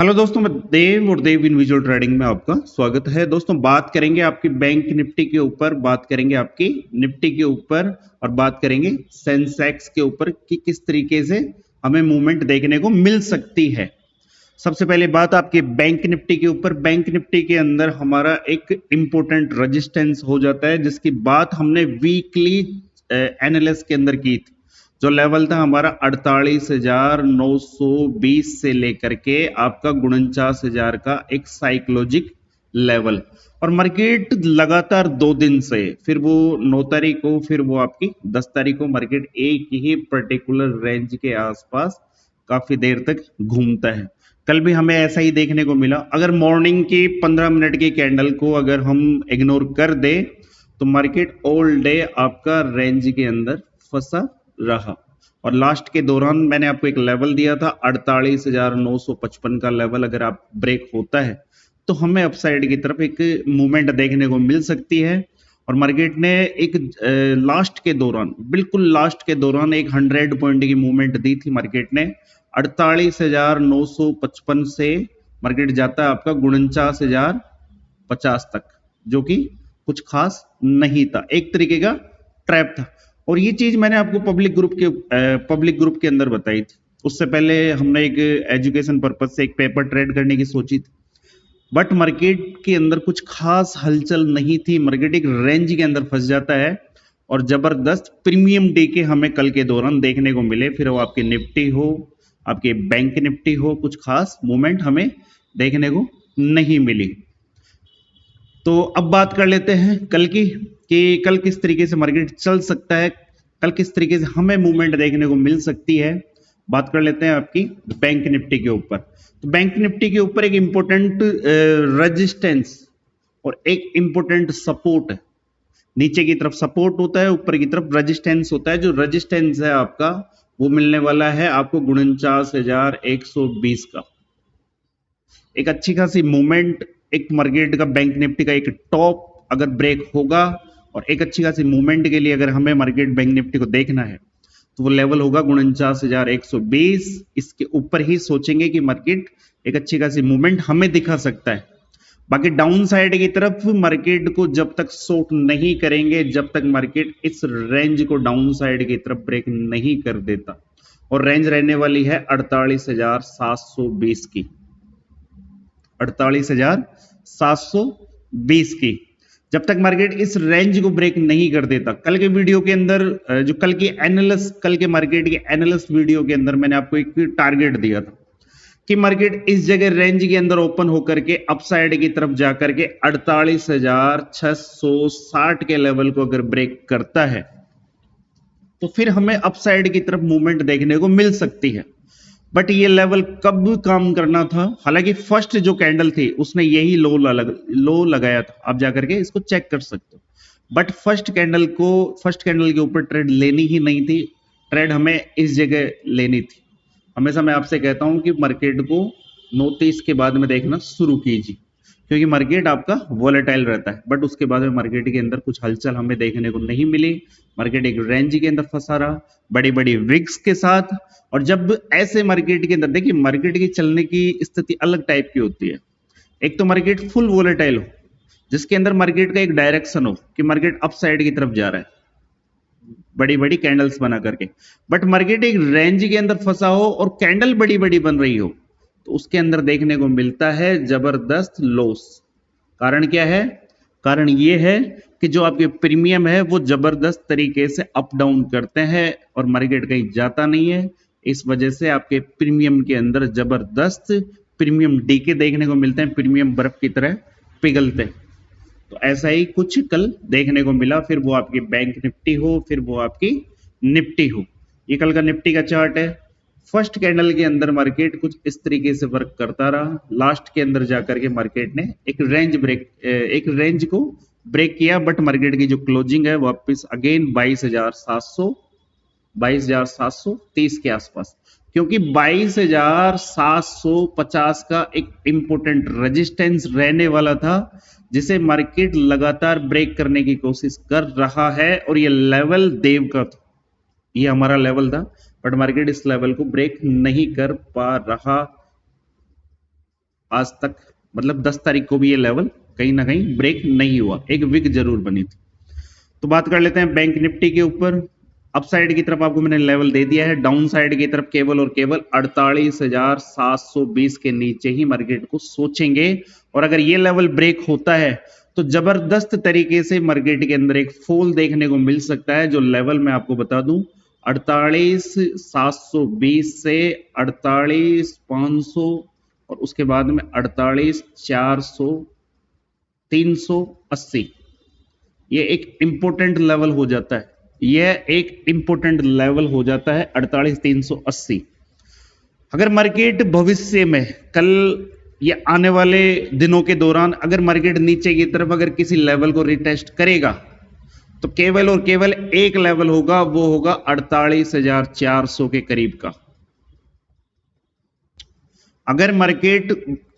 Hello दोस्तों, मैं देव और देव इंडिविजुअल ट्रेडिंग में आपका स्वागत है। दोस्तों, बात करेंगे आपकी बैंक निफ्टी के ऊपर, बात करेंगे आपकी निफ्टी के ऊपर और बात करेंगे सेंसेक्स के ऊपर कि किस तरीके से हमें मूवमेंट देखने को मिल सकती है। सबसे पहले बात आपके बैंक निफ्टी के ऊपर। बैंक निफ्टी के अंदर हमारा एक इंपॉर्टेंट रेजिस्टेंस हो जाता है, जिसकी बात हमने वीकली एनालिसिस के अंदर की थी। जो लेवल था हमारा 48,920 से लेकर के आपका 49,000 का एक साइकोलॉजिक लेवल, और मार्केट लगातार 2 दिन से, फिर वो 9 तारीख को, फिर वो आपकी 10 तारीख को मार्केट एक ही पर्टिकुलर रेंज के आसपास काफी देर तक घूमता है। कल भी हमें ऐसा ही देखने को मिला। अगर मॉर्निंग की 15 मिनट की कैंडल को अगर हम इग्नोर कर दे तो मार्केट ऑल डे आपका रेंज के अंदर फंसा रहा। और लास्ट के दौरान मैंने आपको एक लेवल दिया था 48,955 का लेवल, अगर आप ब्रेक होता है तो हमें अपसाइड की तरफ एक मूवमेंट देखने को मिल सकती है। और मार्केट ने एक लास्ट के दौरान, बिल्कुल लास्ट के दौरान एक 100 पॉइंट की मूवमेंट दी थी मार्केट ने। 48,955 से मार्केट जाता है आपका 49,050 तक, जो कि कुछ खास नहीं था, एक तरीके का ट्रैप था। और ये चीज मैंने आपको पब्लिक ग्रुप के अंदर बताई थी। उससे पहले हमने एक एजुकेशन पर्पज से एक पेपर ट्रेड करने की सोची थी, बट मार्केट के अंदर कुछ खास हलचल नहीं थी। मार्केट एक रेंज के अंदर फंस जाता है और जबरदस्त प्रीमियम डे के हमें कल के दौरान देखने को मिले, फिर वो आपके निफ्टी हो, आपके बैंक निफ्टी हो, कुछ खास मूवमेंट हमें देखने को नहीं मिली। तो अब बात कर लेते हैं कल की, कि कल किस तरीके से मार्केट चल सकता है, कल किस तरीके से हमें मूवमेंट देखने को मिल सकती है। बात कर लेते हैं आपकी बैंक निफ्टी के ऊपर। तो बैंक निफ्टी के ऊपर एक इंपॉर्टेंट रेजिस्टेंस और एक इंपॉर्टेंट सपोर्ट है। नीचे की तरफ सपोर्ट होता है, ऊपर की तरफ रेजिस्टेंस होता है। जो रेजिस्टेंस है आपका वो मिलने वाला है आपको 49,120 का। एक अच्छी खासी मूवमेंट, एक मार्केट का बैंक निफ्टी का एक टॉप अगर ब्रेक होगा और एक अच्छी खासी मूवमेंट के लिए अगर हमें मार्केट बैंक निफ्टी को देखना है तो वो लेवल होगा 49,120। इसके ऊपर ही सोचेंगे कि मार्केट एक अच्छी खासी मूवमेंट हमें दिखा सकता है। बाकी डाउन साइड की तरफ मार्केट को जब तक शॉर्ट नहीं करेंगे, जब तक मार्केट इस रेंज को डाउन साइड की तरफ ब्रेक नहीं कर देता, और रेंज रहने वाली है 48,720 की, 48,720 की। जब तक मार्केट इस रेंज को ब्रेक नहीं कर देता, कल के वीडियो के अंदर, जो कल के मार्केट के एनालिस्ट वीडियो के अंदर मैंने आपको एक टारगेट दिया था कि मार्केट इस जगह रेंज के अंदर ओपन होकर के अपसाइड की तरफ जाकर के 48,660 के लेवल को अगर ब्रेक करता है तो फिर हमें अपसाइड की तरफ मूवमेंट देखने को मिल सकती है। बट ये लेवल कब काम करना था? हालांकि फर्स्ट जो कैंडल थी उसने यही लो लगाया था, आप जाकर के इसको चेक कर सकते हो। बट फर्स्ट कैंडल के ऊपर ट्रेड लेनी ही नहीं थी, ट्रेड हमें इस जगह लेनी थी। हमेशा मैं आपसे कहता हूं कि मार्केट को 29 के बाद में देखना शुरू कीजिए, क्योंकि मार्केट आपका वॉलेटाइल रहता है। बट उसके बाद में मार्केट के अंदर कुछ हलचल हमें देखने को नहीं मिली। मार्केट एक रेंज के अंदर फंसा रहा, बड़ी बड़ी विक्स के साथ। और जब ऐसे मार्केट के अंदर देखिए, मार्केट की चलने की स्थिति अलग टाइप की होती है। एक तो मार्केट फुल वॉलेटाइल हो, जिसके अंदर मार्केट का एक डायरेक्शन हो कि मार्केट अप साइड की तरफ जा रहा है, बड़ी बड़ी कैंडल्स बना करके। बट मार्केट एक रेंज के अंदर फंसा हो और कैंडल बड़ी बड़ी बन रही हो, तो उसके अंदर देखने को मिलता है जबरदस्त लॉस। कारण क्या है? कारण ये है कि जो आपके प्रीमियम है वो जबरदस्त तरीके से अप डाउन करते हैं और मार्केट कहीं जाता नहीं है। इस वजह से आपके प्रीमियम के अंदर जबरदस्त प्रीमियम डीके देखने को मिलते हैं, प्रीमियम बर्फ की तरह पिघलते हैं। तो ऐसा ही कुछ कल देखने को मिला, फिर वो आपकी बैंक निफ्टी हो, फिर वो आपकी निफ्टी हो। ये कल का निफ्टी का चार्ट है। फर्स्ट कैंडल के अंदर मार्केट कुछ इस तरीके से वर्क करता रहा, लास्ट के अंदर जाकर के मार्केट ने एक रेंज को ब्रेक किया। बट मार्केट की जो क्लोजिंग है वापस अगेन 22,730 के आसपास, क्योंकि 22,750 का एक इंपोर्टेंट रेजिस्टेंस रहने वाला था, जिसे मार्केट लगातार ब्रेक करने की कोशिश कर रहा है। और ये लेवल देव का था, ये हमारा लेवल था, बट मार्केट इस लेवल को ब्रेक नहीं कर पा रहा। आज तक, मतलब 10 तारीख को भी ये लेवल कहीं ना कहीं ब्रेक नहीं हुआ, एक विक जरूर बनी थी। तो बात कर लेते हैं बैंक निफ्टी के ऊपर। अपसाइड की तरफ आपको मैंने लेवल दे दिया है, डाउन साइड की तरफ केवल और केवल 48,720 के नीचे ही मार्केट को सोचेंगे। और अगर ये लेवल ब्रेक होता है तो जबरदस्त तरीके से मार्केट के अंदर एक फॉल देखने को मिल सकता है। जो लेवल मैं आपको बता दूं 48,720 से 48,500 और उसके बाद में 48,400 380, ये एक इंपोर्टेंट लेवल हो जाता है, यह एक इंपोर्टेंट लेवल हो जाता है 48,380। अगर मार्केट भविष्य में कल या आने वाले दिनों के दौरान अगर मार्केट नीचे की तरफ अगर किसी लेवल को रिटेस्ट करेगा तो केवल और केवल एक लेवल होगा, वो होगा 48,400 के करीब का। अगर मार्केट,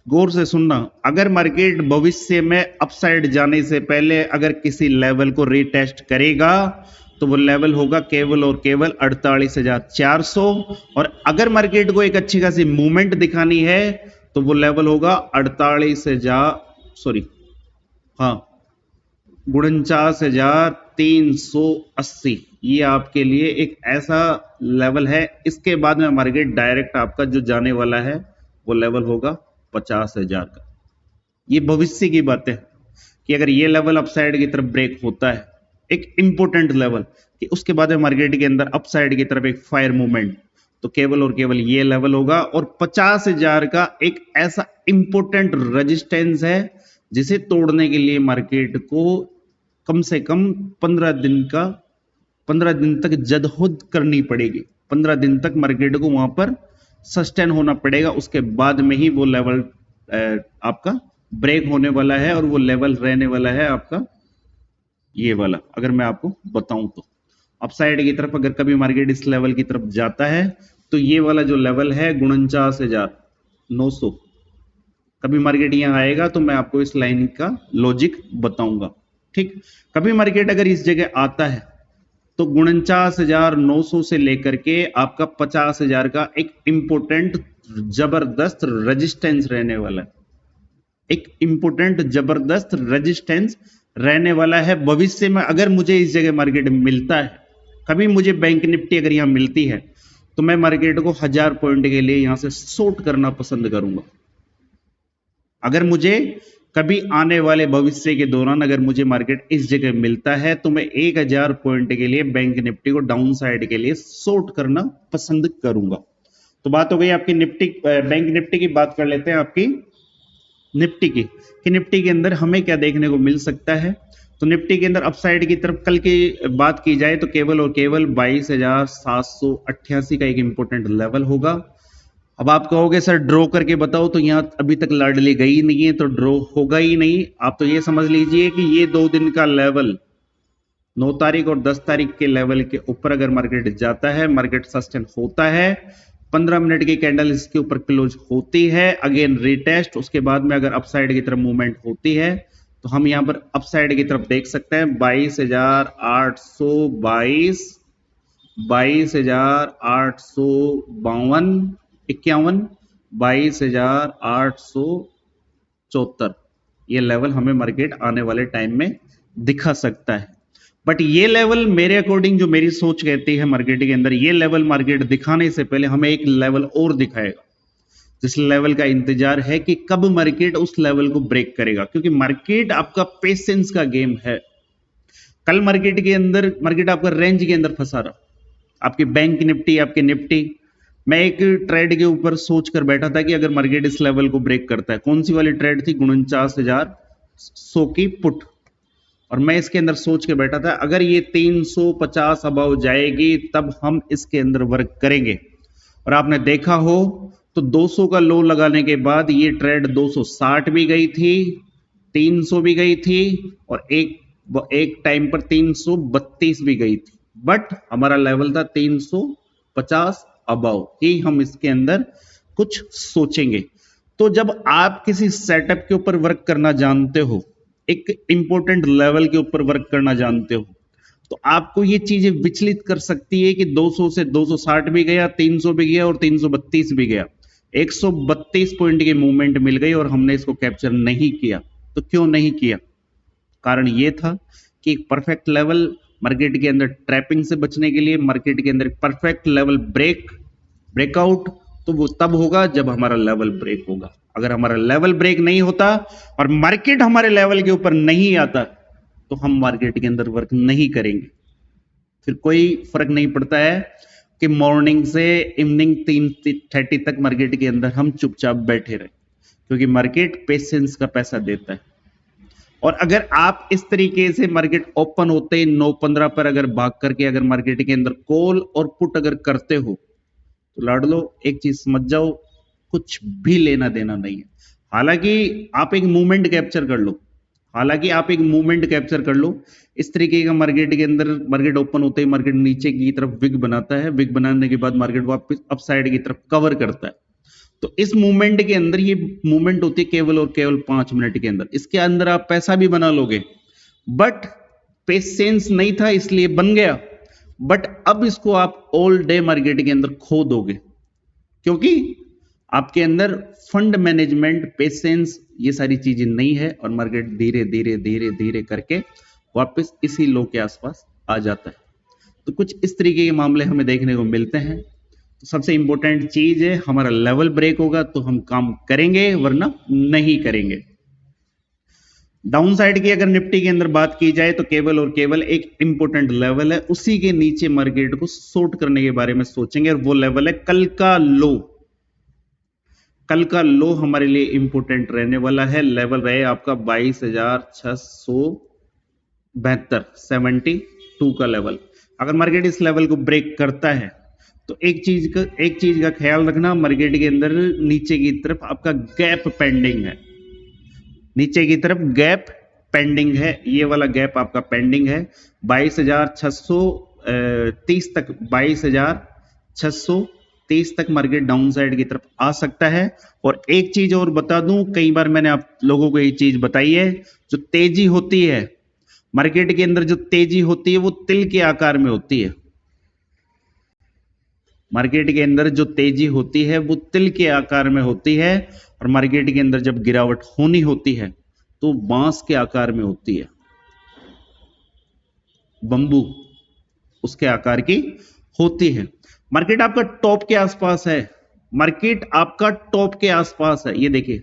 गौर से सुनना, अगर मार्केट भविष्य में अपसाइड जाने से पहले अगर किसी लेवल को रिटेस्ट करेगा तो वो लेवल होगा केवल और केवल 48,400। और अगर मार्केट को एक अच्छी खासी मूवमेंट दिखानी है तो वो लेवल होगा 49,380। ये आपके लिए एक ऐसा लेवल है, इसके बाद में मार्केट डायरेक्ट आपका जो जाने वाला है वो लेवल होगा 50,000 का। ये भविष्य की बात है कि अगर ये लेवल अपसाइड की तरफ ब्रेक होता है, एक इंपोर्टेंट लेवल, कि उसके बाद में मार्केट के अंदर अपसाइड की तरफ एक फायर मूवमेंट, तो केवल और केवल ये लेवल होगा। और 50,000 का एक ऐसा इंपोर्टेंट रेजिस्टेंस है जिसे तोड़ने के लिए मार्केट को कम से कम 15 दिन तक जदोजहद करनी पड़ेगी। 15 दिन तक मार्केट को वहां पर सस्टेन होना पड़ेगा, उसके बाद में ही वो लेवल आपका ब्रेक होने वाला है। और वो लेवल रहने वाला है आपका ये वाला, अगर मैं आपको बताऊं तो अपसाइड की तरफ अगर कभी मार्केट इस लेवल की तरफ जाता है तो ये वाला जो लेवल है 49,900, कभी मार्केट यहां आएगा तो मैं आपको इस लाइन का लॉजिक बताऊंगा। ठीक, कभी मार्केट अगर इस जगह आता है तो 49,900 से लेकर के आपका 50,000 का एक इंपोर्टेंट जबरदस्त रेजिस्टेंस रहने वाला है, एक इंपोर्टेंट जबरदस्त रेजिस्टेंस रहने वाला है। भविष्य में अगर मुझे इस जगह मार्केट मिलता है, कभी मुझे बैंक निफ्टी अगर यहां मिलती है तो मैं मार्केट को 1000 पॉइंट के लिए यहां से शॉर्ट करना पसंद करूंगा। अगर मुझे कभी आने वाले भविष्य के दौरान अगर मुझे मार्केट इस जगह मिलता है तो मैं 1000 पॉइंट के लिए बैंक निफ्टी को डाउन साइड के लिए शॉर्ट करना पसंद करूंगा। तो बात हो गई आपकी निफ्टी, बैंक निफ्टी की। बात कर लेते हैं आपकी निफ्टी की, कि निफ्टी के अंदर हमें क्या देखने को मिल सकता है। तो निफ्टी के अंदर अपसाइड की तरफ कल की बात की जाए तो केवल और केवल 22,788 का एक इंपोर्टेंट लेवल होगा। अब आप कहोगे सर ड्रॉ करके बताओ, तो यहां अभी तक लाडली गई नहीं है तो ड्रॉ होगा ही नहीं। आप तो ये समझ लीजिए कि ये 2 दिन का लेवल 9 तारीख और 10 तारीख के लेवल के ऊपर अगर मार्केट जाता है, मार्केट सस्टेन होता है, 15 मिनट की कैंडल इसके ऊपर क्लोज होती है, अगेन रिटेस्ट, उसके बाद में अगर अपसाइड की तरफ मूवमेंट होती है तो हम यहां पर अपसाइड की तरफ देख सकते हैं 22,822, 22,852, 51, 22,874, ये लेवल हमें मार्केट आने वाले टाइम में दिखा सकता है। बट ये लेवल मेरे अकॉर्डिंग, जो मेरी सोच कहती है मार्केट के अंदर, ये लेवल मार्केट दिखाने से पहले हमें एक लेवल और दिखाएगा, जिस लेवल का इंतजार है कि कब मार्केट उस लेवल को ब्रेक करेगा। क्योंकि मार्केट आपका पेशेंस का गेम है। कल मार्केट के अंदर, मार्केट आपका रेंज के अंदर फंसा रहा, आपकी बैंक निफ्टी, आपके निफ्टी। मैं एक ट्रेड के ऊपर सोच कर बैठा था कि अगर मार्केट इस लेवल को ब्रेक करता है, कौन सी वाली ट्रेड थी, 49,100 की पुट, और मैं इसके अंदर सोच के बैठा था अगर ये 350 अबाव जाएगी तब हम इसके अंदर वर्क करेंगे। और आपने देखा हो तो 200 का लो लगाने के बाद ये ट्रेड 260 भी गई थी, 300 भी गई थी, और एक टाइम पर 332 भी गई थी। बट हमारा लेवल था 350 अबाव ही हम इसके अंदर कुछ सोचेंगे। तो जब आप किसी सेटअप के ऊपर वर्क करना जानते हो, एक इंपॉर्टेंट लेवल के ऊपर वर्क करना जानते हो, तो आपको ये चीजें विचलित कर सकती है कि 200 से 260 भी गया, 300 भी गया और 332 भी गया। 132 पॉइंट की मूवमेंट मिल गई और हमने इसको कैप्चर नहीं किया। तो क्यों नहीं किया? कारण ये था कि एक परफेक्ट लेवल मार्केट के अंदर ट्रैपिंग से बचने के लिए, मार्केट के अंदर परफेक्ट लेवल ब्रेकआउट तो वो तब होगा जब हमारा लेवल ब्रेक होगा। अगर हमारा लेवल ब्रेक नहीं होता और मार्केट हमारे लेवल के ऊपर नहीं आता तो हम मार्केट के अंदर वर्क नहीं करेंगे। फिर कोई फर्क नहीं पड़ता है कि मॉर्निंग से इवनिंग 3:30 तक मार्केट के अंदर हम चुपचाप बैठे रहे, क्योंकि मार्केट पेशेंस का पैसा देता है। और अगर आप इस तरीके से मार्केट ओपन होते ही 9:15 पर अगर भाग करके अगर मार्केट के अंदर कॉल और पुट अगर करते हो तो लाड लो, एक चीज समझ जाओ, कुछ भी लेना देना नहीं है। हालांकि आप एक मूवमेंट कैप्चर कर लो, इस तरीके का मार्केट के अंदर मार्केट ओपन होते ही मार्केट नीचे की तरफ विग बनाता है, विग बनाने के बाद मार्केट वापस अपसाइड की तरफ कवर करता है। तो इस मूवमेंट के अंदर, ये मूवमेंट होती है केवल और केवल 5 मिनट के अंदर, इसके अंदर आप पैसा भी बना लोगे, बट पेशेंस नहीं था इसलिए बन गया। बट अब इसको आप ऑल डे मार्केट के अंदर खो दोगे, क्योंकि आपके अंदर फंड मैनेजमेंट, पेशेंस, ये सारी चीजें नहीं है और मार्केट धीरे धीरे धीरे धीरे करके वापस इसी लो के आसपास आ जाता है। तो कुछ इस तरीके के मामले हमें देखने को मिलते हैं। तो सबसे इंपॉर्टेंट चीज है, हमारा लेवल ब्रेक होगा तो हम काम करेंगे, वरना नहीं करेंगे। डाउन साइड की अगर निफ्टी के अंदर बात की जाए तो केवल और केवल एक इंपॉर्टेंट लेवल है, उसी के नीचे मार्केट को शॉर्ट करने के बारे में सोचेंगे, और वो लेवल है कल का लो। कल का लो हमारे लिए इंपॉर्टेंट रहने वाला है। लेवल रहे आपका 22,672, 72 का लेवल। अगर मार्केट इस लेवल को ब्रेक करता है तो एक चीज का ख्याल रखना, मार्केट के अंदर नीचे की तरफ आपका गैप पेंडिंग है, नीचे की तरफ गैप पेंडिंग है, ये वाला गैप आपका पेंडिंग है 22,630 तक, 22,630 तक मार्केट डाउन साइड की तरफ आ सकता है। और एक चीज और बता दूं, कई बार मैंने आप लोगों को ये चीज बताई है, जो तेजी होती है मार्केट के अंदर, जो तेजी होती है वो तिल के आकार में होती है। मार्केट के अंदर जो तेजी होती है वो तिल के आकार में होती है, और मार्केट के अंदर जब गिरावट होनी होती है तो बांस के आकार में होती है, बंबू उसके आकार की होती है। मार्केट आपका टॉप के आसपास है, मार्केट आपका टॉप के आसपास है, ये देखिए।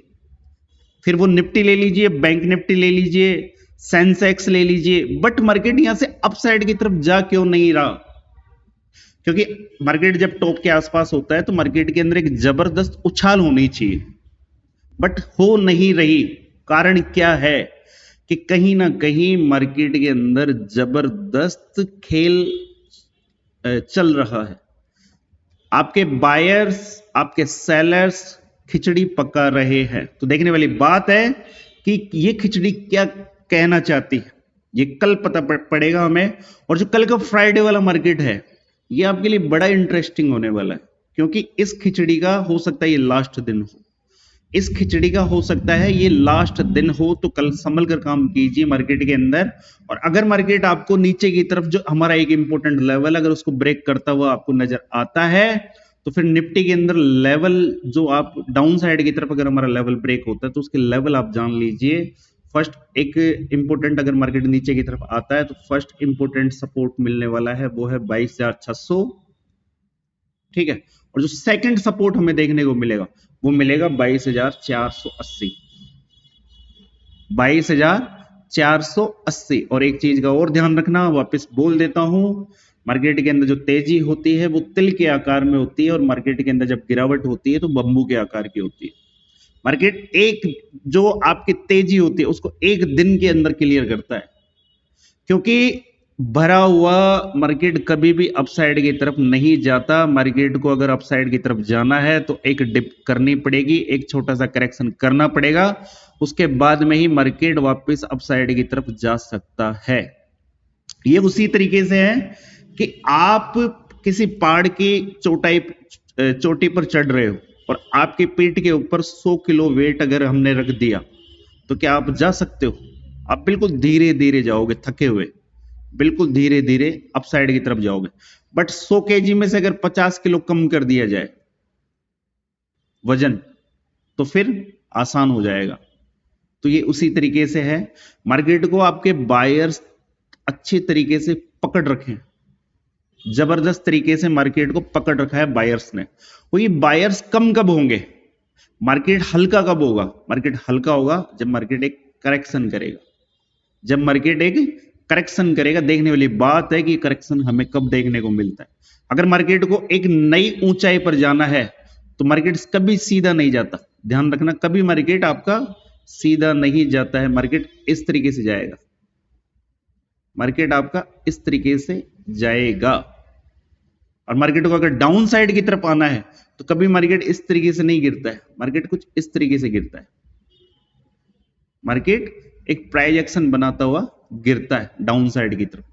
फिर वो निफ्टी ले लीजिए, बैंक निफ्टी ले लीजिए, सेंसेक्स ले लीजिए, बट मार्केट यहां से अपसाइड की तरफ जा क्यों नहीं रहा? क्योंकि मार्केट जब टॉप के आसपास होता है तो मार्केट के अंदर एक जबरदस्त उछाल होनी चाहिए, बट हो नहीं रही। कारण क्या है कि कहीं ना कहीं मार्केट के अंदर जबरदस्त खेल चल रहा है। आपके बायर्स, आपके सेलर्स खिचड़ी पका रहे हैं। तो देखने वाली बात है कि ये खिचड़ी क्या कहना चाहती है, ये कल पता पड़ेगा हमें। और जो कल का फ्राइडे वाला मार्केट है, ये आपके लिए बड़ा इंटरेस्टिंग होने वाला है, क्योंकि इस खिचड़ी का हो सकता है ये लास्ट दिन हो, इस खिचड़ी का हो सकता है ये लास्ट दिन हो। तो कल संभल कर काम कीजिए मार्केट के अंदर। और अगर मार्केट आपको नीचे की तरफ, जो हमारा एक इंपॉर्टेंट लेवल, अगर उसको ब्रेक करता हुआ आपको नजर आता है तो फिर निफ्टी के अंदर लेवल, जो आप डाउन साइड की तरफ अगर हमारा लेवल ब्रेक होता है तो उसके लेवल आप जान लीजिए। फर्स्ट एक इंपॉर्टेंट, अगर मार्केट नीचे की तरफ आता है तो फर्स्ट इंपॉर्टेंट सपोर्ट मिलने वाला है वो है 22,600, ठीक है। और जो सेकंड सपोर्ट हमें देखने को मिलेगा वो मिलेगा 22,480, 22,480। और एक चीज का और ध्यान रखना, वापस बोल देता हूं, मार्केट के अंदर जो तेजी होती है वो तिल के आकार में होती है, और मार्केट के अंदर जब गिरावट होती है तो बंबू के आकार की होती है। मार्केट एक जो आपकी तेजी होती है उसको एक दिन के अंदर क्लियर करता है, क्योंकि भरा हुआ मार्केट कभी भी अपसाइड की तरफ नहीं जाता। मार्केट को अगर अपसाइड की तरफ जाना है तो एक डिप करनी पड़ेगी, एक छोटा सा करेक्शन करना पड़ेगा, उसके बाद में ही मार्केट वापस अपसाइड की तरफ जा सकता है। ये उसी तरीके से है कि आप किसी पहाड़ की चोटी पर चढ़ रहे हो और आपकी पीठ के ऊपर 100 किलो वेट अगर हमने रख दिया तो क्या आप जा सकते हो? आप बिल्कुल धीरे धीरे जाओगे, थके हुए, बिल्कुल धीरे धीरे अपसाइड की तरफ जाओगे। बट 100 केजी में से अगर 50 किलो कम कर दिया जाए वजन, तो फिर आसान हो जाएगा। तो ये उसी तरीके से है, मार्केट को आपके बायर्स अच्छे तरीके से पकड़ रखे हैं, जबरदस्त तरीके से मार्केट को पकड़ रखा है बायर्स ने। वो ये बायर्स कम कब होंगे, मार्केट हल्का कब होगा, मार्केट हल्का होगा जब मार्केट एक करेक्शन करेगा, जब मार्केट एक करेक्शन करेगा। देखने वाली बात है कि करेक्शन हमें कब देखने को मिलता है। अगर मार्केट को एक नई ऊंचाई पर जाना है तो मार्केट कभी सीधा नहीं जाता, ध्यान रखना, कभी मार्केट आपका सीधा नहीं जाता है, मार्केट इस तरीके से जाएगा, मार्केट आपका इस तरीके से जाएगा। और मार्केट को अगर डाउन साइड की तरफ आना है तो कभी मार्केट इस तरीके से नहीं गिरता है, मार्केट कुछ इस तरीके से गिरता है, मार्केट एक प्राइस एक्शन बनाता हुआ गिरता है डाउन साइड की तरफ।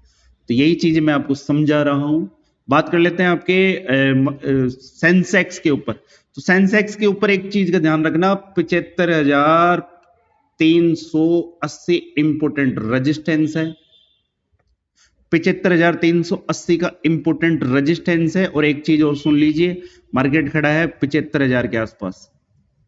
तो यही चीज मैं आपको समझा रहा हूं। बात कर लेते हैं आपके सेंसेक्स के ऊपर। तो सेंसेक्स के ऊपर एक चीज का ध्यान रखना, 75,380 इंपोर्टेंट रेजिस्टेंस है, 75,380 का इंपोर्टेंट रेजिस्टेंस है। और एक चीज और सुन लीजिए, मार्केट खड़ा है 75,000 के आसपास,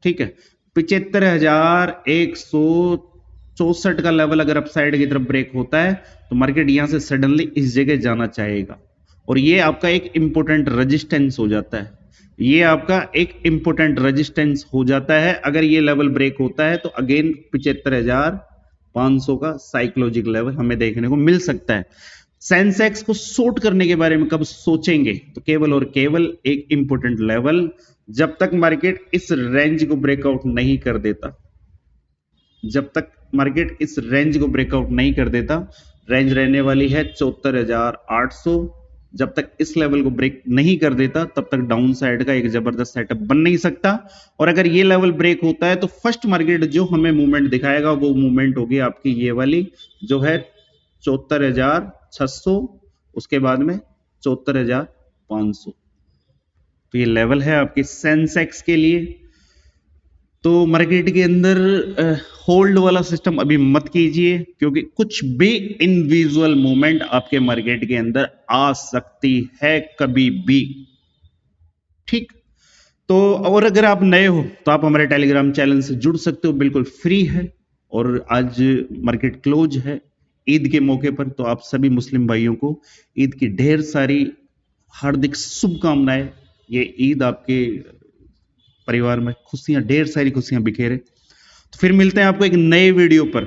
ठीक है। 75,164 का लेवल अगर अपसाइड की तरफ ब्रेक होता है तो मार्केट यहां से सडनली इस जगह जाना चाहेगा, और ये आपका एक इंपोर्टेंट रेजिस्टेंस हो जाता है, ये आपका एक इंपोर्टेंट रेजिस्टेंस हो जाता है। अगर ये लेवल ब्रेक होता है तो अगेन 75,500 का साइकोलॉजिकल लेवल हमें देखने को मिल सकता है। सेंसेक्स को शॉर्ट करने के बारे में कब सोचेंगे, तो केवल और केवल एक इंपोर्टेंट लेवल, जब तक मार्केट इस रेंज को ब्रेकआउट नहीं कर देता, जब तक मार्केट इस रेंज को ब्रेकआउट नहीं कर देता, रेंज रहने वाली है 74,800, जब तक इस लेवल को ब्रेक नहीं कर देता तब तक डाउन साइड का एक जबरदस्त सेटअप बन नहीं सकता। और अगर ये लेवल ब्रेक होता है तो फर्स्ट मार्केट जो हमें मूवमेंट दिखाएगा वो मूवमेंट होगी आपकी ये वाली, जो है 74,600, उसके बाद में 74,500। तो ये लेवल है आपकी सेंसेक्स के लिए। तो मार्केट के अंदर होल्ड वाला सिस्टम अभी मत कीजिए, क्योंकि कुछ भी इनविजुअल मूवमेंट आपके मार्केट के अंदर आ सकती है कभी भी, ठीक। तो और अगर आप नए हो तो आप हमारे टेलीग्राम चैनल से जुड़ सकते हो, बिल्कुल फ्री है। और आज मार्केट क्लोज है ईद के मौके पर, तो आप सभी मुस्लिम भाइयों को ईद की ढेर सारी हार्दिक शुभकामनाएं। ये ईद आपके परिवार में खुशियां, ढेर सारी खुशियां बिखेरे। तो फिर मिलते हैं आपको एक नए वीडियो पर।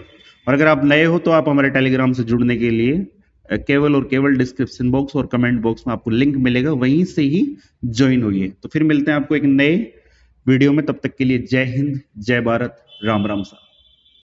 और अगर आप नए हो तो आप हमारे टेलीग्राम से जुड़ने के लिए केवल और केवल डिस्क्रिप्शन बॉक्स और कमेंट बॉक्स में आपको लिंक मिलेगा, वहीं से ही ज्वाइन होइए। तो फिर मिलते हैं आपको एक नए वीडियो में, तब तक के लिए जय हिंद, जय भारत, राम राम साहब।